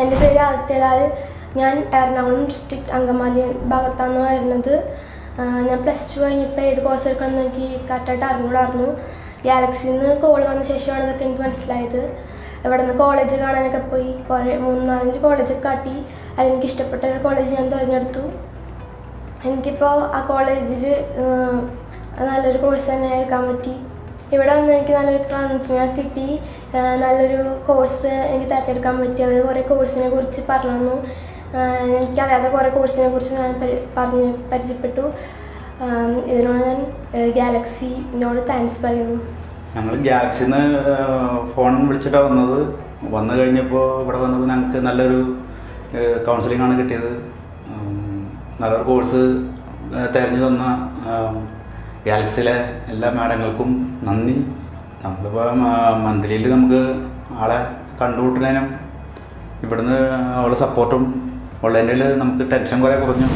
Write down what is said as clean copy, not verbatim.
എൻ്റെ പേര് ആദിത്യലാൽ. ഞാൻ എറണാകുളം ഡിസ്ട്രിക്ട് അങ്കമാലി ഭാഗത്താണ് വരുന്നത്. ഞാൻ +2 കഴിഞ്ഞപ്പോൾ ഏത് കോഴ്സ് എടുക്കണമെന്ന് എനിക്ക് കറക്റ്റായിട്ട് അറിഞ്ഞൂടായിരുന്നു. ഗാലക്സിയിൽ നിന്ന് കോൾ വന്ന ശേഷമാണ് ഇതൊക്കെ എനിക്ക് മനസ്സിലായത്. ഇവിടെ നിന്ന് കോളേജ് കാണാനൊക്കെ പോയി 3-4-5 കോളേജൊക്കെ കാട്ടി. അതിലെനിക്ക് ഇഷ്ടപ്പെട്ട ഒരു കോളേജ് ഞാൻ തിരഞ്ഞെടുത്തു. എനിക്കിപ്പോൾ ആ കോളേജിൽ നല്ലൊരു കോഴ്സ് തന്നെ എടുക്കാൻ പറ്റി. ഇവിടെ വന്ന് എനിക്ക് നല്ലൊരു കൗൺസിലിംഗ് കിട്ടി. നല്ലൊരു കോഴ്സ് എനിക്ക് തിരഞ്ഞെടുക്കാൻ പറ്റി. അവർ കുറേ കോഴ്സിനെ കുറിച്ച് പറഞ്ഞു തന്നു. എനിക്കറിയാത്ത കുറേ കോഴ്സിനെ കുറിച്ച് ഞാൻ പരിചയപ്പെട്ടു. ഇതിനോട് ഞാൻ ഗാലക്സിനോട് താങ്ക്സ് പറയുന്നു. ഞങ്ങൾ ഗാലക്സിയിൽ നിന്ന് ഫോൺ വിളിച്ചിട്ടാണ് വന്നത്. വന്നു കഴിഞ്ഞപ്പോൾ ഇവിടെ വന്നപ്പോൾ ഞങ്ങൾക്ക് നല്ലൊരു കൗൺസിലിംഗ് ആണ് കിട്ടിയത്. നല്ലൊരു കോഴ്സ് തിരഞ്ഞു തന്ന ഗാലക്സിയിലെ എല്ലാ മാഡങ്ങൾക്കും നന്ദി. നമ്മളിപ്പോൾ മന്ത്ലിയിൽ നമുക്ക് ആളെ കണ്ടുമുട്ടുന്നതിനും ഇവിടുന്ന് അവളെ സപ്പോർട്ടും ഉള്ളതിൻ്റെ നമുക്ക് ടെൻഷൻ കുറേ കുറഞ്ഞു.